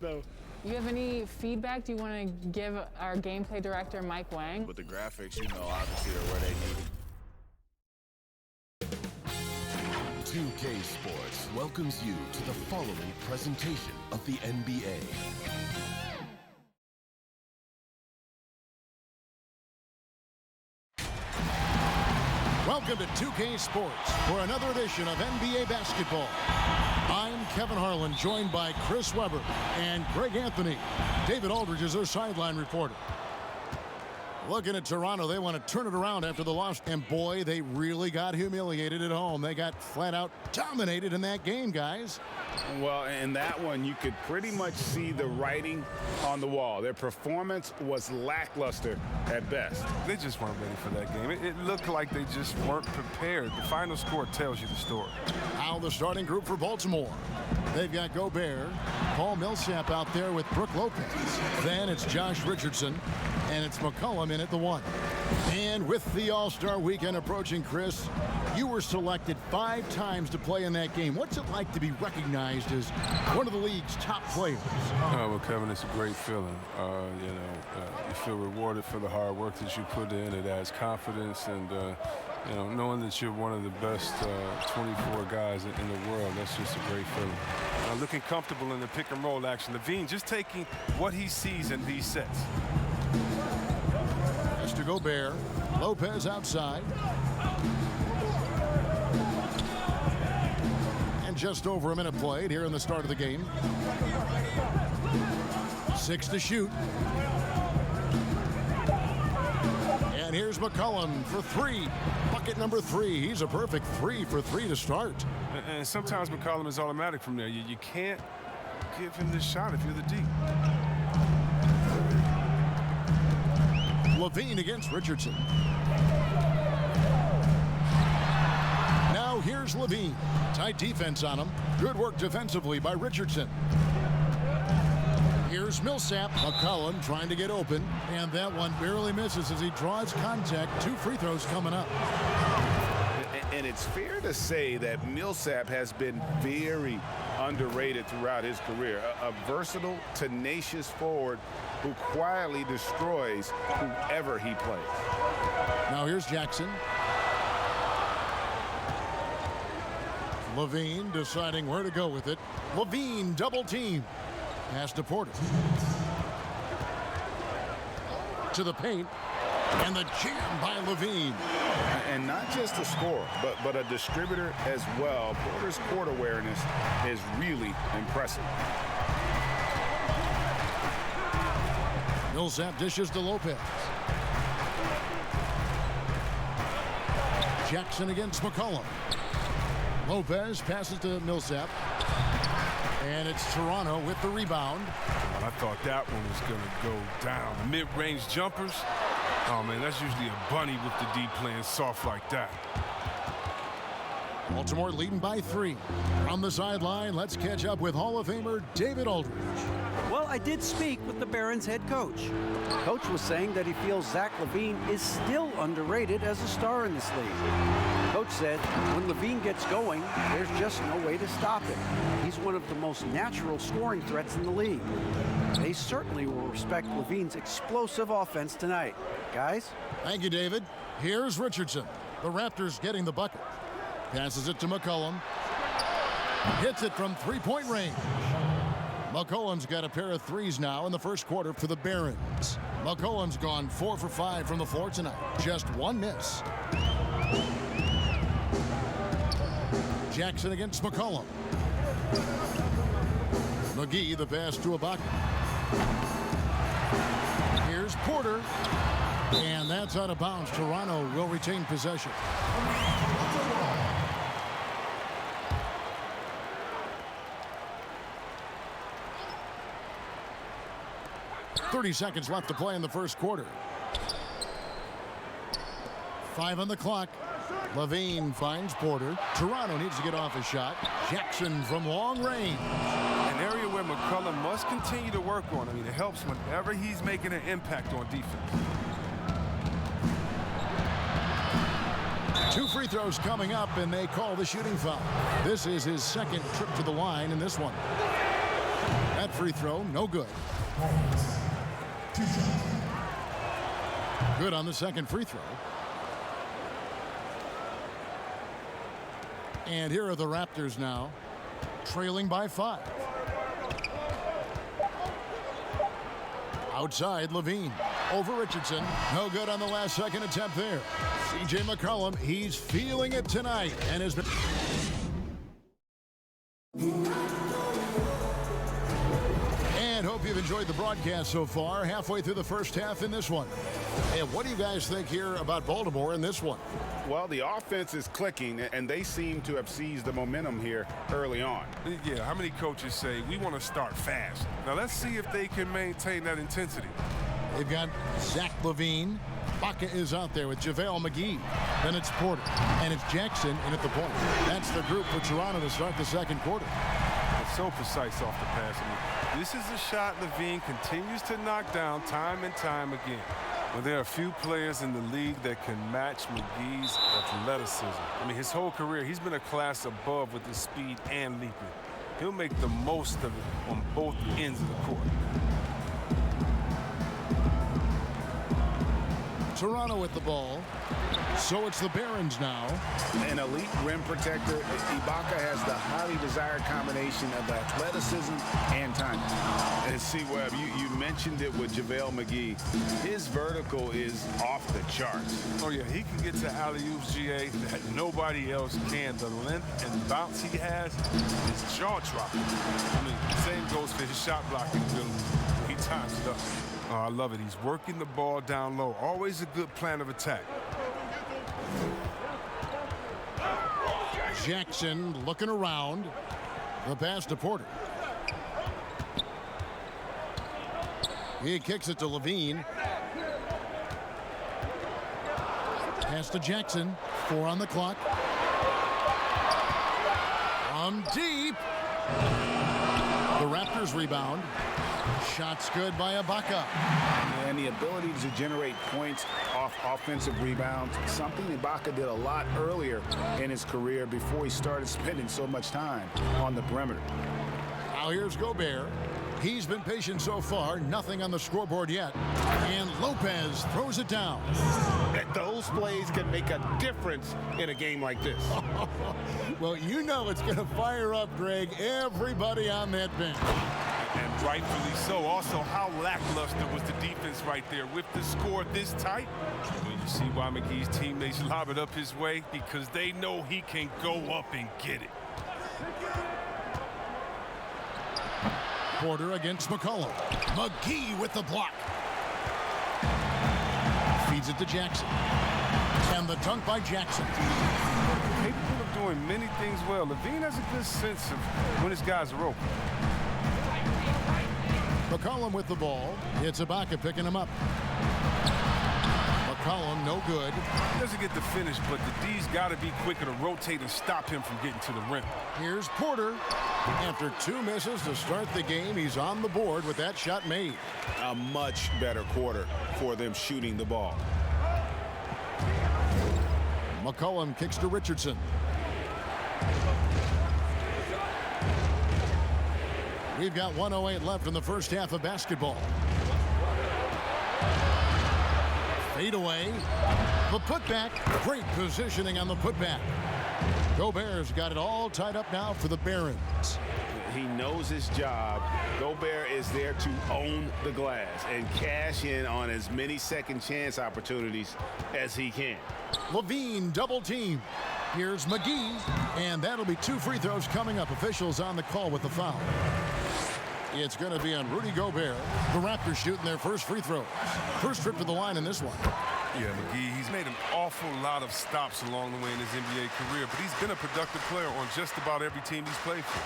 So, You have any feedback? Do you want to give our gameplay director, Mike Wang? With the graphics, you know, obviously are where they need it. 2K Sports welcomes you to the following presentation of the NBA. Welcome to 2K Sports for another edition of NBA basketball. I'm Kevin Harlan, joined by Chris Webber and Greg Anthony. David Aldridge is our sideline reporter. Looking at Toronto, they want to turn it around after the loss. And boy, they really got humiliated at home. They got flat out dominated in that game, guys. well, in that one, you could pretty much see the writing on the wall. Their performance was lackluster at best. They just weren't ready for that game. It looked like they just weren't prepared. The final score tells you the story. Now the starting group for Baltimore. They've got Gobert, Paul Millsap out there with Brook Lopez. Then it's Josh Richardson, and it's McCollum in at the 1. And with the All-Star weekend approaching, Chris, you were selected 5 times to play in that game. What's it like to be recognized as one of the league's top players? Well, Kevin, it's a great feeling. You feel rewarded for the hard work that you put in. It adds confidence, and knowing that you're one of the best 24 guys in the world, that's just a great feeling. Looking comfortable in the pick and roll action. LaVine just taking what he sees in these sets. As to Gobert, Lopez outside. And just over a minute played here in the start of the game. 6 to shoot. And here's McCollum for 3. Bucket number 3. He's a perfect 3 for 3 to start. And sometimes McCollum is automatic from there. You can't give him this shot if you're the D. LaVine against Richardson. Now here's LaVine. Tight defense on him. Good work defensively by Richardson. Here's Millsap. McCollum trying to get open. And that one barely misses as he draws contact. 2 free throws coming up. And it's fair to say that Millsap has been very underrated throughout his career. A versatile, tenacious forward who quietly destroys whoever he plays. Now here's Jackson. LaVine deciding where to go with it. LaVine double team. Pass to Porter. To the paint. And the jam by LaVine. And not just a scorer, but a distributor as well. Porter's court awareness is really impressive. Millsap dishes to Lopez. Jackson against McCollum. Lopez passes to Millsap. And it's Toronto with the rebound. Well, I thought that one was going to go down. The mid-range jumpers. Oh, man, that's usually a bunny with the D playing soft like that. Baltimore leading by 3. From the sideline, let's catch up with Hall of Famer David Aldridge. Well, I did speak with the Barons head coach. Coach was saying that he feels Zach LaVine is still underrated as a star in this league. Coach said when LaVine gets going, there's just no way to stop him. He's one of the most natural scoring threats in the league. They certainly will respect LaVine's explosive offense tonight. Guys? Thank you, David. Here's Richardson. The Raptors getting the bucket. Passes it to McCollum. Hits it from 3-point range. McCollum's got a pair of 3s now in the first quarter for the Barons. McCollum's gone 4 for 5 from the floor tonight. Just 1 miss. Jackson against McCollum. McGee the pass to Ibaka. Here's Porter. And that's out of bounds. Toronto will retain possession. 30 seconds left to play in the first quarter. 5 on the clock. LaVine finds Porter. Toronto needs to get off a shot. Jackson from long range. An area where McCollum must continue to work on. I mean, it helps whenever he's making an impact on defense. 2 free throws coming up, and they call the shooting foul. This is his second trip to the line in this one. That free throw, no good. Good on the second free throw. And here are the Raptors now, trailing by 5. Outside, Levine. Over Richardson. No good on the last second attempt there. C.J. McCollum, he's feeling it tonight and has been... And hope you've enjoyed the broadcast so far. Halfway through the first half in this one. And what do you guys think here about Baltimore in this one? Well, the offense is clicking, and they seem to have seized the momentum here early on. Yeah, how many coaches say we want to start fast? Now let's see if they can maintain that intensity. They've got Zach LaVine. Baca is out there with JaVale McGee. Then it's Porter. And it's Jackson in at the point. That's the group for Toronto to start the second quarter. It's so precise off the pass. I mean, this is a shot LaVine continues to knock down time and time again. Well, there are a few players in the league that can match McGee's athleticism. I mean, his whole career, he's been a class above with his speed and leaping. He'll make the most of it on both ends of the court. Toronto with the ball. So it's the Barons now. An elite rim protector, Ibaka has the highly desired combination of athleticism and timing. And see, Webb, you mentioned it with JaVale McGee. His vertical is off the charts. Oh, yeah, he can get to alley-oops, GA, that nobody else can. The length and bounce he has is jaw-dropping. I mean, the same goes for his shot blocking ability. He times it up. Oh, I love it. He's working the ball down low. Always a good plan of attack. Jackson looking around. The pass to Porter. He kicks it to Levine. Pass to Jackson. 4 on the clock. From deep. The Raptors rebound. Shots good by Ibaka. And the ability to generate points off offensive rebounds, something Ibaka did a lot earlier in his career before he started spending so much time on the perimeter. Now here's Gobert. He's been patient so far. Nothing on the scoreboard yet. And Lopez throws it down. Those plays can make a difference in a game like this. Well, you know it's going to fire up, Greg, everybody on that bench. And rightfully so. Also, how lackluster was the defense right there with the score this tight? Well, you see why McGee's teammates lob it up his way? Because they know he can go up and get it. Porter against McCollum. McGee with the block. Feeds it to Jackson. And the dunk by Jackson. Capable of doing many things well. Levine has a good sense of when his guys are open. McCollum with the ball. It's Ibaka picking him up. McCollum, no good. He doesn't get the finish, but the D's got to be quicker to rotate and stop him from getting to the rim. Here's Porter. After 2 misses to start the game, he's on the board with that shot made. A much better quarter for them shooting the ball. McCollum kicks to Richardson. We've got 1:08 left in the first half of basketball. Fade away. The putback. Great positioning on the putback. Gobert's got it all tied up now for the Barons. He knows his job. Gobert is there to own the glass and cash in on as many second chance opportunities as he can. Levine double team. Here's McGee. And that'll be 2 free throws coming up. Officials on the call with the foul. It's going to be on Rudy Gobert. The Raptors shooting their first free throws. First trip to the line in this one. Yeah, McGee, he's made an awful lot of stops along the way in his NBA career, but he's been a productive player on just about every team he's played for.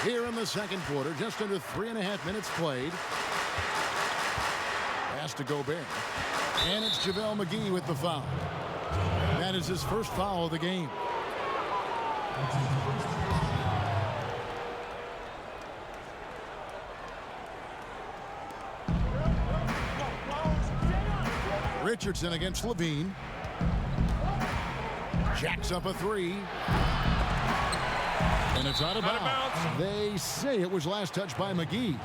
Here in the second quarter, just under 3.5 minutes played. Pass to Gobert. And it's JaVale McGee with the foul. That is his first foul of the game. Richardson against Levine. Jacks up a 3. And it's out of bounds. They say it was last touched by McGee.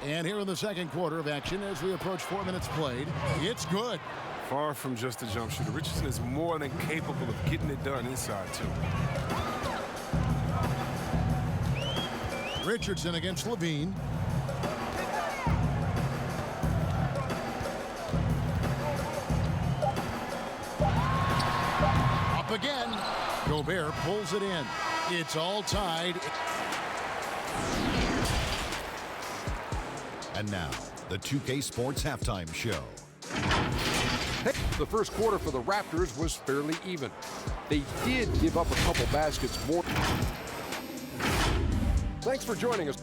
And here in the second quarter of action, as we approach 4 minutes played, it's good. Far from just a jump shooter. Richardson is more than capable of getting it done inside, too. Richardson against Levine. Up again. Gobert pulls it in. It's all tied. And now, the 2K Sports Halftime Show. The first quarter for the Raptors was fairly even. They did give up a couple baskets more. Thanks for joining us.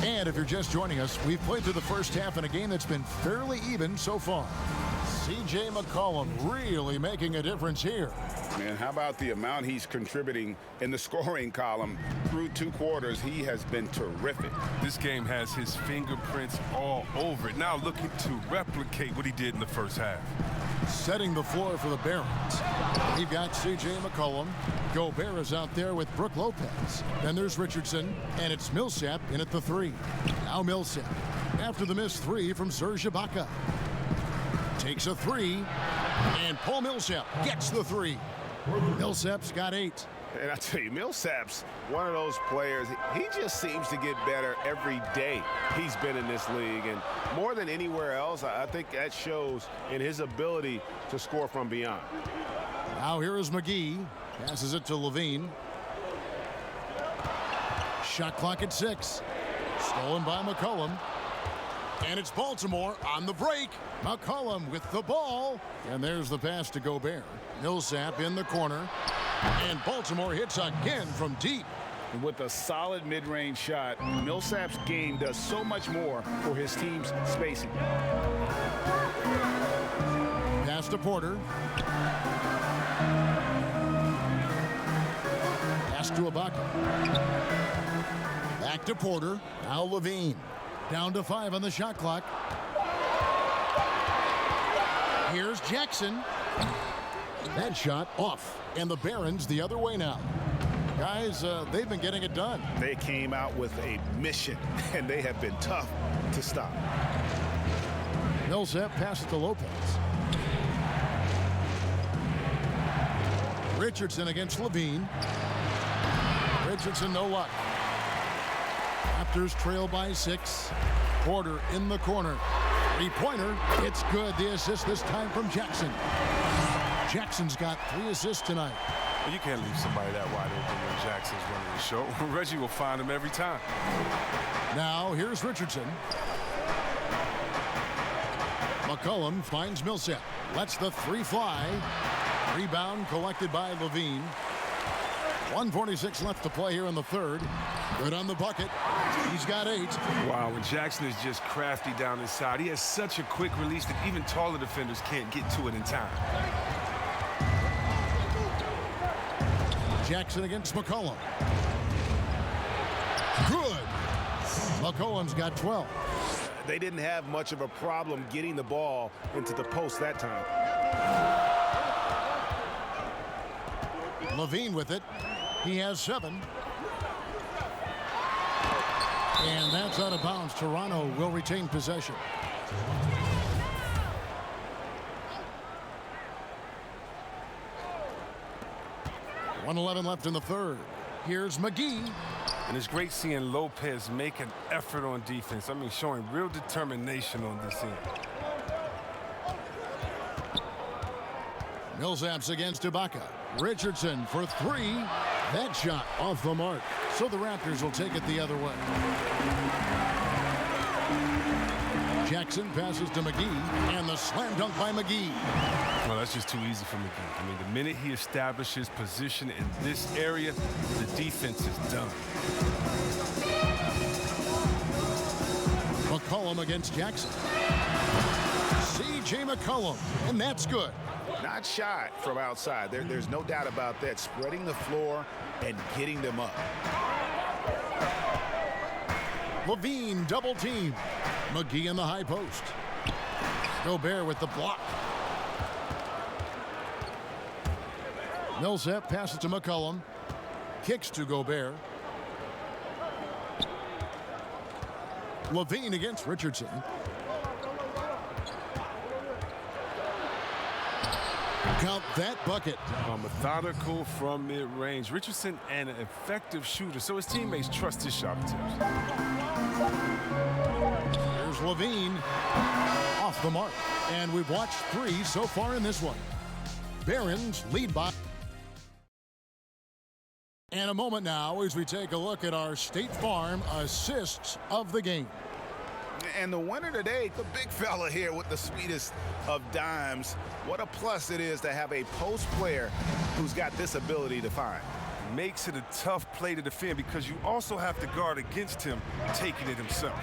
And if you're just joining us, we've played through the first half in a game that's been fairly even so far. C.J. McCollum really making a difference here. Man, how about the amount he's contributing in the scoring column? Through 2 quarters, he has been terrific. This game has his fingerprints all over it. Now looking to replicate what he did in the first half. Setting the floor for the Barons. We've got C.J. McCollum. Gobert is out there with Brook Lopez. Then there's Richardson, and it's Millsap in at the 3. Now Millsap, after the missed 3 from Serge Ibaka. Takes a 3, and Paul Millsap gets the 3. Millsap's got 8. And I tell you, Millsap's one of those players, he just seems to get better every day he's been in this league. And more than anywhere else, I think that shows in his ability to score from beyond. Now here is McGee. Passes it to Levine. Shot clock at 6. Stolen by McCollum. And it's Baltimore on the break. McCollum with the ball. And there's the pass to Gobert. Millsap in the corner. And Baltimore hits again from deep. With a solid mid-range shot, Millsap's game does so much more for his team's spacing. Pass to Porter. Pass to Ibaka. Back to Porter. Now Levine. Down to 5 on the shot clock. Here's Jackson. That shot off. And the Barons the other way now. Guys, they've been getting it done. They came out with a mission, and they have been tough to stop. Millsap passes to Lopez. Richardson against Levine. Richardson, no luck. Raptors trail by 6. Porter in the corner. 3-pointer. It's good. The assist this time from Jackson. Jackson's got 3 assists tonight. Well, you can't leave somebody that wide open when Jackson's running the show. Reggie will find him every time. Now here's Richardson. McCollum finds Millsap. Lets the 3 fly. Rebound collected by Levine. 1:46 left to play here in the third. Good on the bucket. He's got 8. Wow, when Jackson is just crafty down inside, he has such a quick release that even taller defenders can't get to it in time. Jackson against McCollum. Good. McCollum's got 12. They didn't have much of a problem getting the ball into the post that time. Levine with it. He has 7. And that's out of bounds. Toronto will retain possession. .111 left in the third. Here's McGee. And it's great seeing Lopez make an effort on defense. I mean, showing real determination on this end. Millsap's against Ibaka. Richardson for 3. That shot off the mark. So the Raptors will take it the other way. Jackson passes to McGee. And the slam dunk by McGee. Well, that's just too easy for McGee. I mean, the minute he establishes position in this area, the defense is done. McCollum against Jackson. C.J. McCollum. And that's good. not shy from outside. There's no doubt about that. Spreading the floor and getting them up. Levine double team. McGee in the high post. Gobert with the block. Millsap passes to McCollum. Kicks to Gobert. Levine against Richardson. Count that bucket. Methodical from mid-range. Richardson an effective shooter, so his teammates trust his shot attempts. Here's Levine off the mark. And we've watched 3 so far in this one. Barons lead by. And a moment now as we take a look at our State Farm assists of the game. And the winner today, the big fella here with the sweetest of dimes. What a plus it is to have a post player who's got this ability to find. Makes it a tough play to defend because you also have to guard against him taking it himself.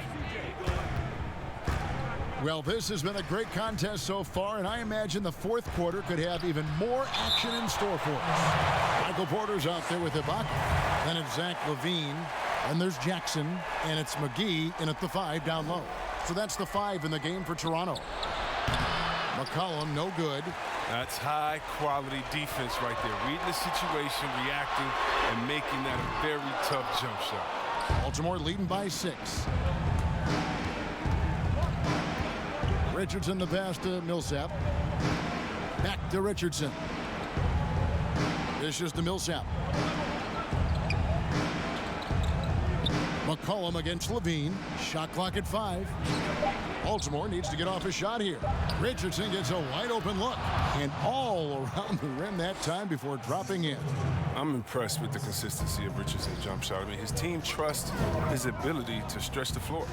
Well, this has been a great contest so far, and I imagine the fourth quarter could have even more action in store for us. Michael Porter's out there with Ibaka. Then it's Zach LaVine. And there's Jackson, and it's McGee in at the 5 down low. So that's the 5 in the game for Toronto. McCollum, no good. That's high-quality defense right there. Reading the situation, reacting, and making that a very tough jump shot. Baltimore leading by 6. Richardson the pass to Millsap. Back to Richardson. This is to Millsap. McCollum against Levine. Shot clock at 5. Baltimore needs to get off a shot here. Richardson gets a wide open look. And all around the rim that time before dropping in. I'm impressed with the consistency of Richardson's jump shot. I mean, his team trusts his ability to stretch the floor.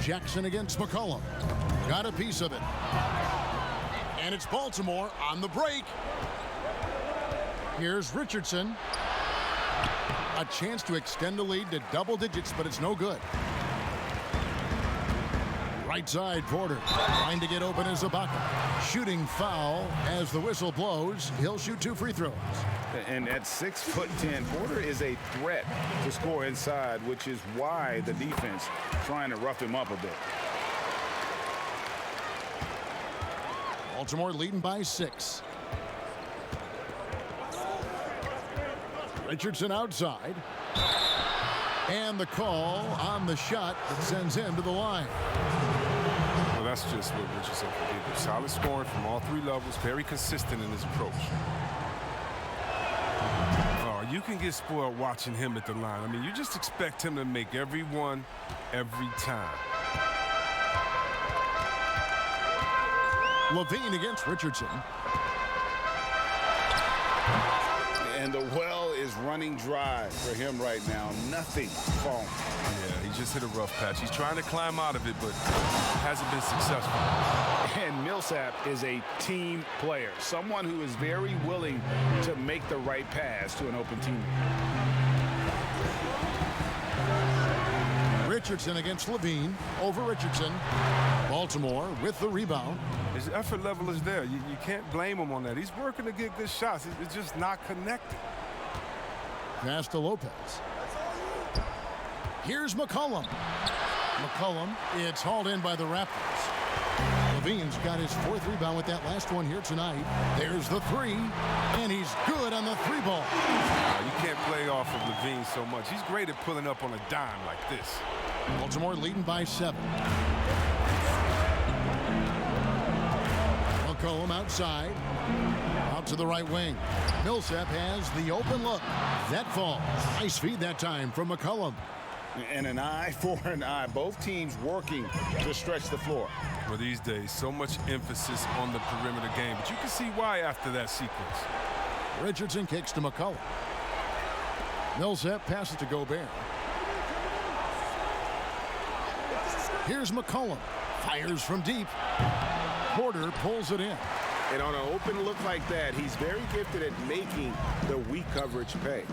Jackson against McCollum. Got a piece of it. And it's Baltimore on the break. Here's Richardson. A chance to extend the lead to double digits, but it's no good. Right side, Porter trying to get open as Ibaka. Shooting foul as the whistle blows. He'll shoot 2 free throws. And at 6'10", Porter is a threat to score inside, which is why the defense trying to rough him up a bit. Baltimore leading by 6. Richardson outside. And the call on the shot that sends him to the line. Well, that's just what Richardson can do. Solid scoring from all 3 levels, very consistent in his approach. Oh, you can get spoiled watching him at the line. I mean, you just expect him to make every one, every time. Levine against Richardson. And the well is running dry for him right now. Nothing falling. Yeah, he just hit a rough patch. He's trying to climb out of it, but hasn't been successful. And Millsap is a team player, someone who is very willing to make the right pass to an open teammate. Richardson against Levine. Over Richardson. Baltimore with the rebound. His effort level is there. You can't blame him on that. He's working to get good shots. It's just not connected. Pass to Lopez. Here's McCollum. McCollum, it's hauled in by the Raptors. Levine's got his 4th rebound with that last one here tonight. There's the 3, and he's good on the 3 ball. You can't play off of Levine so much. He's great at pulling up on a dime like this. Baltimore leading by 7. McCollum outside. Out to the right wing. Millsap has the open look. That falls. Nice feed that time from McCollum. And an eye for an eye. Both teams working to stretch the floor. Well, these days, so much emphasis on the perimeter game, but you can see why after that sequence. Richardson kicks to McCollum. Millsap passes to Gobert. Here's McCollum. Fires from deep. Porter pulls it in. And on an open look like that, he's very gifted at making the weak coverage pay.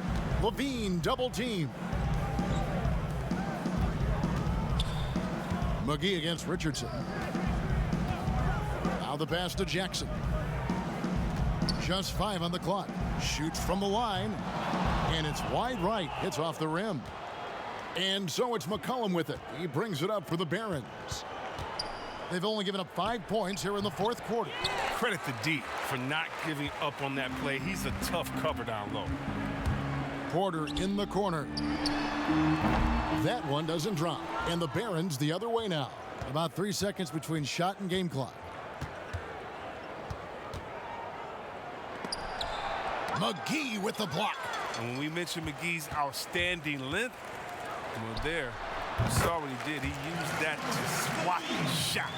Levine double team. McGee against Richardson. the pass to Jackson. Just 5 on the clock. Shoots from the line. And it's wide right. Hits off the rim. And so it's McCollum with it. He brings it up for the Barons. They've only given up 5 points here in the fourth quarter. Credit to D for not giving up on that play. He's a tough cover down low. Porter in the corner. That one doesn't drop. And the Barons the other way now. About 3 seconds between shot and game clock. McGee with the block. And when we mentioned McGee's outstanding length, well, there, you saw what he did. He used that to swat the shot.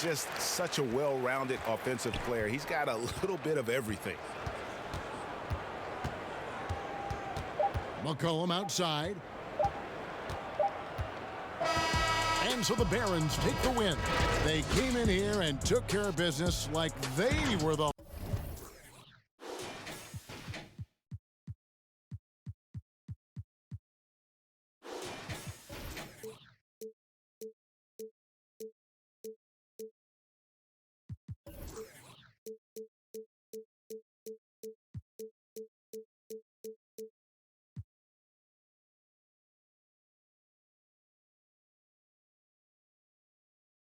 Just such a well-rounded offensive player. He's got a little bit of everything. McCollum outside. And so the Barons take the win. They came in here and took care of business like they were the